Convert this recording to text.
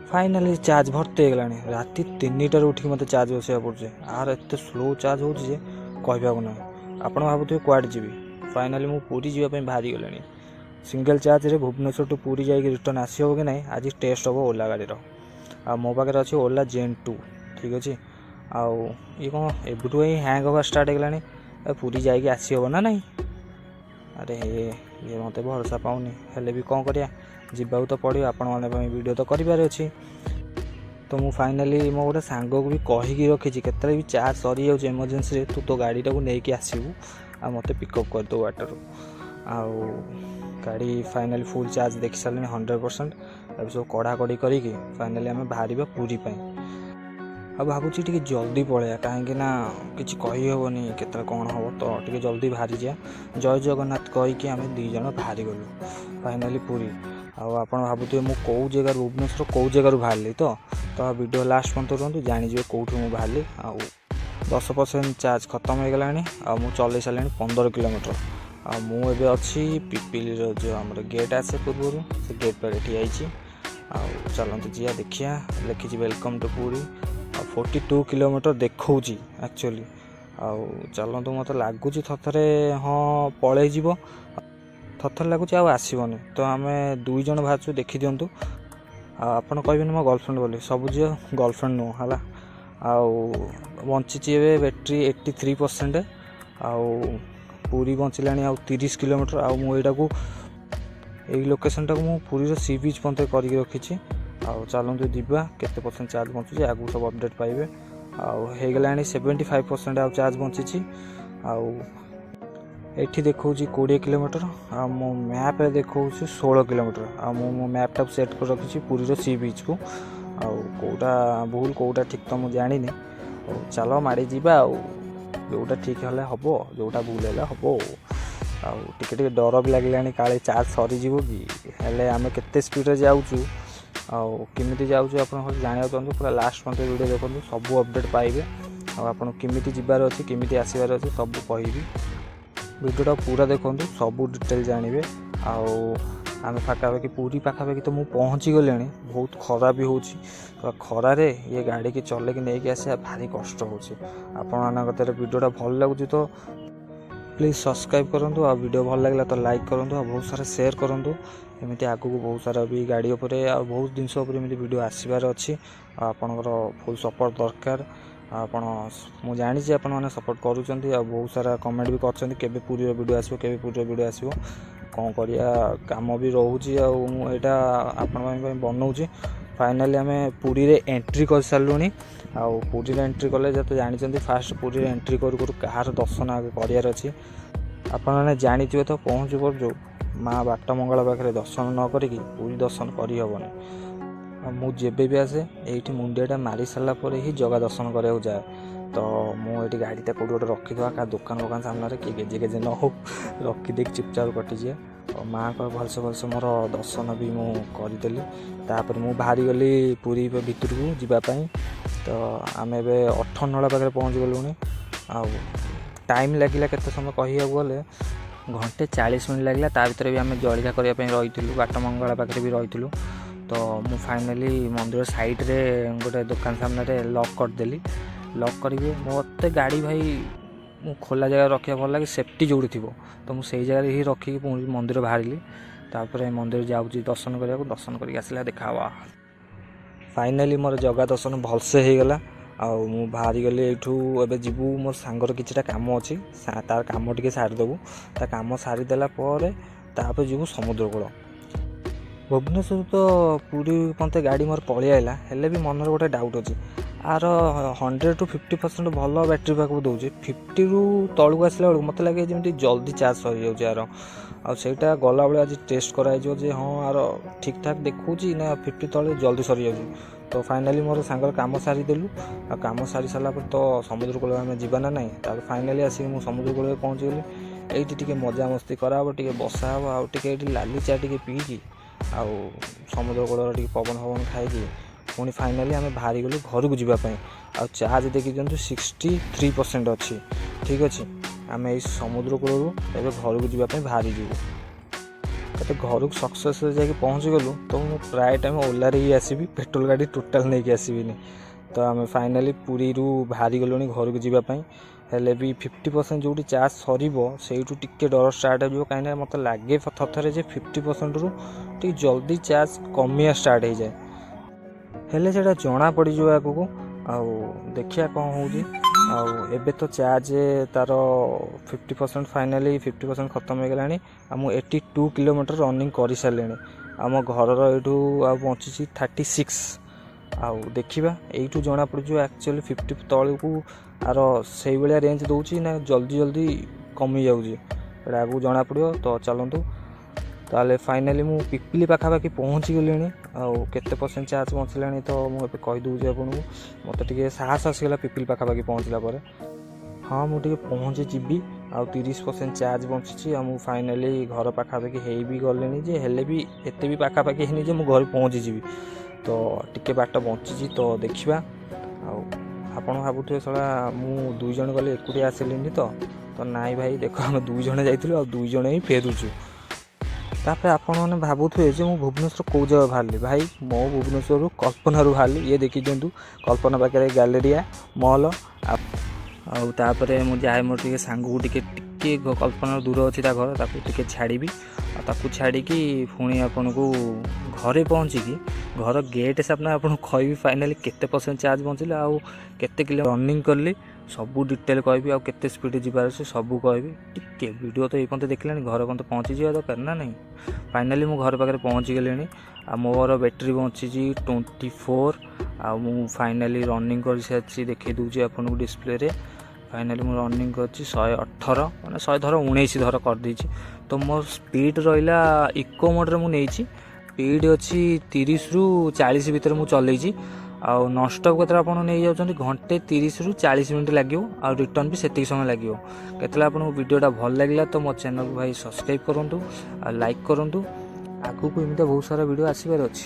Finally charge भर्ती हो गलानी राति 3टार उठिक मत चार्ज बसैया पड़े आर एत स्लो चार्ज हो कहवाक ना आप भावुए कुआड़े जी फाइनाली मुझे पूरी जावाई बाहरी गलानी सिंगल चार्ज रे भुवनेश्वर टू पूरी जाकि रिटर्न आसो कि ना आज टेस्ट हम ओला गाड़ी मो पाखे अच्छे ओला जेन 2 ठीक अच्छे आउ ये कौन एबुठू ही हैंग हवा स्टार्ट होगलानी पूरी जाकि आसी हम ना नहीं अरे ये मत भरोसा पाऊनी हेले भी कौन करिया जीवा तो पड़ो आपण मैंने वीडियो तो करार अच्छी तो मुझे फाइनाली मो गोटे सांग को भी कहीकि रखी केतरे भी चार्ज सरी जाऊँ इमरजेन्सी तू तो गाड़ी टाक नहीं आसबू आ मत पिकअप करदे बाटर आउ गाड़ी फाइनाली फुल चार्ज देखी सारे 100% अब सब कड़ा कड़ी करके फाइनाली आम बाहर पूरी आ भावुँ टे जल्दी पलैया कहीं कि कहीहबनी के कौन हम तो टे जल्दी बाहरी जा जय जगन्नाथ कहीकि आम 2 जन बाहरी गलु फाइनाली पूरी आप भावुए मुझे कौ जगार भुवनेश्वर कौ जगार बाहरी तो वीडियो लास्ट पर्यंत रुहतु जाणीजे कौटू मुझे बाहरी आउ 10% चार्ज खत्म हो गला मुझे चल सारे 15 किलोमीटर मुझे अच्छी पिपिली जो आम गेट आसे पूर्व से गेट पर ठियाई चलते जी देखिया लिखी वेलकम टू पूरी 42 किलोमीटर देखा एक्चुअली आउ चलतु मत लगुच थे हाँ पलि जीव थे लगुच आसबनी तो आम 2 जन बाहर देखी दिंतु आपड़ कहे मो गर्लफ्रेंड बोली सब झील गर्लफ्रेंड नुह है आउ बंची बैटेरी 83% आउ पूरी बंचला आउ 30 किलोमीटर आउ मुझा को यही लोकेशन टाक पूरी सी बीच पंत कर रखी आउ चलते जीवा केते परसेंट चार्ज बचुचे आगू सब अपडेट पाइबे आउ हो गला 75% आउ चार्ज बंची आउ एठी देखो 20 किलोमीटर आ मो मैप देखो 16 किलोमीटर आ मो मैप टाप सेट कर रखी पूरी सी बीच को आउ कोटा भूल कोटा ठीक तो मुझे जानी चल माड़ी जीवा आउ जोटा ठीक है हम जोटा भूल है हम आउ डर भी लगे काले चार्ज सरीज कि हेले आम केते स्पीड जाऊँ आउमी जाऊँ आप जानवा चाहते पूरा लास्ट पर्यंत वीडियो देखो सब अपडेट पाइबे आपड़ी जबार अच्छी केमी आसबार अच्छे सब कहि वीडियोटा पूरा देखो सब डिटेल जानवे आम पाखापाखि पूरी पाखापाखि तो मुझे पहुँची गले बहुत खरा भी हो खरारे ये गाड़ी की चल कि नहीं आसा भारी कष्ट होते वीडियोटा भल लगुच तो प्लीज सब्सक्राइब करूँ आ वीडियो भल लगे तो लाइक करूँ आ बहुत सारा शेयर करूँ एमती आगू को बहुत सारा भी गाड़ी उपरे आ बहुत जिनस वीडियो आसबार अच्छी आपणकर फुल सपोर्ट दरकार आपण मु जानी आप सपोर्ट करुँच बहुत सारा कमेंट भी कर पूरी वीडियो आसो के पूरी वीडियो आसो कौन करिया काम भी रोचे आईटा आपण बनाऊँगी फाइनाली आम पूरी रे एंट्री कर सारूँ आउ पूरी रे एंट्री कले तो जानी फास्ट पूरी रे एंट्री करूँ कहार दर्शन आगे करार अच्छी आपने जानी तो पहुँचु पर माँ बाट मंगला पाखे दर्शन न करी पूरी दर्शन करहबनी मुझे भी आसे ये मुंडियाटा मारी सारा ही जगह दर्शन कराया जाए तो मुझे गाड़ीटा कौट गोटे रखीद क्या दुकान दुकान सामने कि गेजे गेजे न हो रखीदे चुपचाप कटिजाए और माँ को भलसे भलसे मोर दर्शन भी मुझेदेली तापर मु बाहरी गली पूरी भितर को जीवाई तो आम ए 8 नला पाखे पहुँच गलुणी आ टाइम लगे केते समय कह गले घंटे 40 मिनट लगे ता भर भी आम जलिया करने रही बाट मंगला पाखे भी रही तो मु फाइनाली मंदिर साइड रे गोटे दुकान सामने लॉक करदेली लॉक करेंगे मत गाड़ी भाई मु खोला जगह रखा भल लगे सेफ्टी जोड़ी थी तो मुझे जगह ही रखिक मंदिर बाहरी तापर मंदिर जाऊँगी दर्शन करने दर्शन करके आसला देखा फाइनाली मोर जगह दर्शन भलसे हो गला आउ मु बाहरी गली एठू एबे जीवु मोर सांगर किछटा काम अच्छी तार काम टिके सारीदेबू ता काम सारीदेला तापर जीवु समुद्र कूल भुवनेश्वर तो पूरी पंते गाड़ी मोर पलि आइला हेले भी मन गोटे डाउट अच्छी आर 100 to 50% भल बैटेरी बैकअप दूसरी 50 रु तलू आसला बेलू मत लगे जमी जल्दी चार्ज सरी जाए आईटा गला बेले आज टेस्ट कराई हाँ यार ठीक ठाक देखुची ना 50 तले जल्दी सरी जाऊँ तो फाइनाली मोर सांगर काम सारीदेलु आ काम सारी सारा तो समुद्र कूल आम जाना ना तापर फाइनाली आसिक मुझे समुद्र कूल पहुँचीगली ये मजा मस्ती कराब टे बसा हे आउ लाली चा टे पीकी आउ समुद्र कूल टे पवन फवन खाई पुणी फाइनाली आम बाहरी गलु घर को जावाई आ चार्ज देखी दिखाँ 63% अच्छी ठीक अच्छे आम यही समुद्र कूल घर को जावाई बाहरी जीवु। କେତେ ଘରକୁ ସକ୍ସେସ୍ରେ ଯାଇକି ପହଞ୍ଚିଗଲୁ ତ ମୁଁ ପ୍ରାୟ ଟାଇମ୍ ଓଲାରେ ହିଁ ଆସିବି, ପେଟ୍ରୋଲ ଗାଡ଼ି ଟୋଟାଲ୍ ନେଇକି ଆସିବିନି। ତ ଆମେ ଫାଇନାଲି ପୁରୀରୁ ବାହାରି ଗଲୁଣି ଘରକୁ ଯିବା ପାଇଁ। ହେଲେ ବି 50% ଯେଉଁଠି ଚାର୍ଜ ସରିବ ସେଇଠୁ ଟିକେ ଡର ଷ୍ଟାର୍ଟ ହେଇଯିବ, କାହିଁକିନା ମୋତେ ଲାଗେ ଥରେ ଯେ 50%ରୁ ଟିକେ ଜଲ୍ଦି ଚାର୍ଜ କମିବା ଷ୍ଟାର୍ଟ ହେଇଯାଏ। ହେଲେ ସେଇଟା ଜଣା ପଡ଼ିଯିବ ଆଗକୁ, ଆଉ ଦେଖିବା କ'ଣ ହେଉଛି। ଆଉ ଏବେ ତ ଚାର୍ଜ ତା'ର 50% ଫାଇନାଲି 50% ଖତମ ହେଇଗଲାଣି। ଆଉ ମୁଁ 82 କିଲୋମିଟର ରନିଂ କରିସାରିଲିଣି। ଆମ ଘରର ଏଇଠୁ ଆଉ ବଞ୍ଚିଛି 36। ଆଉ ଦେଖିବା ଏଇଠୁ ଜଣାପଡ଼ିଯିବ ଆକ୍ଚୁଆଲି 50 ତଳକୁ ଆର ସେଇଭଳିଆ ରେଞ୍ଜ ଦେଉଛି ନା ଜଲ୍ଦି କମି ଯାଉଛି, ଏଇଟା ଆଗକୁ ଜଣାପଡ଼ିବ। ତ ଚାଲନ୍ତୁ ତାହେଲେ ଫାଇନାଲି ମୁଁ ପିପିଲି ପାଖାପାଖି ପହଞ୍ଚି ଗଲିଣି। ଆଉ କେତେ ପରସେଣ୍ଟ ଚାର୍ଜ ବଞ୍ଚିଲାଣି ତ ମୁଁ ଏବେ କହିଦେଉଛି ଆପଣଙ୍କୁ। ମୋତେ ଟିକେ ସାହସ ଆସିଗଲା ପିପିଲି ପାଖାପାଖି ପହଞ୍ଚିଲା ପରେ। ହଁ ମୁଁ ଟିକେ ପହଞ୍ଚି ଯିବି, ଆଉ 30% ଚାର୍ଜ ବଞ୍ଚିଛି। ଆଉ ମୁଁ ଫାଇନାଲି ଘର ପାଖାପାଖି ହେଇ ବି ଗଲିଣି, ଯେ ହେଲେ ବି ଏତେ ବି ପାଖାପାଖି ହେଇନି ଯେ ମୁଁ ଘରେ ପହଞ୍ଚିଯିବି। ତ ଟିକେ ବାଟ ବଞ୍ଚିଛି, ତ ଦେଖିବା। ଆଉ ଆପଣ ଭାବୁଥିବେ ଶଳା ମୁଁ 2 ଜଣ ଗଲେ ଏକୁଟିଆ ଆସିଲିନି ତ ନାଇଁ ଭାଇ ଦେଖ ଆମେ 2 ଜଣ ଯାଇଥିଲୁ ଆଉ 2 ଜଣ ହିଁ ଫେରୁଛୁ। ତାପରେ ଆପଣମାନେ ଭାବୁଥିବେ ଯେ ମୁଁ ଭୁବନେଶ୍ୱର କେଉଁ ଜାଗା ବାହାରିଲି। ଭାଇ ମୋ ଭୁବନେଶ୍ୱରରୁ କଳ୍ପନାରୁ ବାହାରିଲି। ଇଏ ଦେଖି ଦିଅନ୍ତୁ କଳ୍ପନା ପାଖରେ ଗ୍ୟାଲେରିଆ ମଲ୍। ଆଉ ତାପରେ ମୁଁ ଯାଏ ମୋର ଟିକେ ସାଙ୍ଗକୁ ଟିକେ କଳ୍ପନାରୁ ଦୂର ଅଛି ତା ଘର, ତାକୁ ଟିକେ ଛାଡ଼ିବି। ଆଉ ତାକୁ ଛାଡ଼ିକି ପୁଣି ଆପଣଙ୍କୁ ଘରେ ପହଞ୍ଚିକି ଘର ଗେଟ୍ ସାମ୍ନା ଆପଣଙ୍କୁ କହିବି ଫାଇନାଲି କେତେ ପରସେଣ୍ଟ ଚାର୍ଜ ବଞ୍ଚିଲା, ଆଉ କେତେ କିଲୋ ରନିଂ କଲି ସବୁ ଡିଟେଲ୍ କହିବି। ଆଉ କେତେ ସ୍ପିଡ଼ ଯିବାର ଅଛି ସବୁ କହିବି। ଟିକେ ଭିଡ଼ିଓ ତ ଏଇ ପର୍ଯ୍ୟନ୍ତ ଦେଖିଲାଣି, ଘର ପର୍ଯ୍ୟନ୍ତ ପହଞ୍ଚିଯିବା ଦରକାର ନା ନାହିଁ। ଫାଇନାଲି ମୁଁ ଘର ପାଖରେ ପହଞ୍ଚିଗଲିଣି। ଆଉ ମୋର ବ୍ୟାଟେରୀ ବଞ୍ଚିଛି 24। ଆଉ ମୁଁ ଫାଇନାଲି ରନିଂ କରିସାରିଛି, ଦେଖାଇ ଦେଉଛି ଆପଣଙ୍କୁ ଡିସପ୍ଲେରେ। ଫାଇନାଲି ମୁଁ ରନିଂ କରିଛି 118, ମାନେ 19 ଥର କରିଦେଇଛି। ତ ମୋ ସ୍ପିଡ଼ ରହିଲା ଇକୋ ମୋଡ଼ରେ ମୁଁ ନେଇଛି। ସ୍ପିଡ଼ ଅଛି 30ରୁ 40 ଭିତରେ ମୁଁ ଚଲେଇଛି। ଆଉ ନନ୍ଷ୍ଟପ୍ କେତେବେଳେ ଆପଣ ନେଇଯାଉଛନ୍ତି ଘଣ୍ଟେ 30ରୁ 40 ମିନିଟ୍ ଲାଗିବ, ଆଉ ରିଟର୍ନ ବି ସେତିକି ସମୟ ଲାଗିବ। କେତେବେଳେ ଆପଣଙ୍କୁ ଭିଡ଼ିଓଟା ଭଲ ଲାଗିଲା ତ ମୋ ଚ୍ୟାନେଲକୁ ଭାଇ ସବସ୍କ୍ରାଇବ୍ କରନ୍ତୁ ଆଉ ଲାଇକ୍ କରନ୍ତୁ। ଆଗକୁ ଏମିତି ବହୁତ ସାରା ଭିଡ଼ିଓ ଆସିବାର ଅଛି।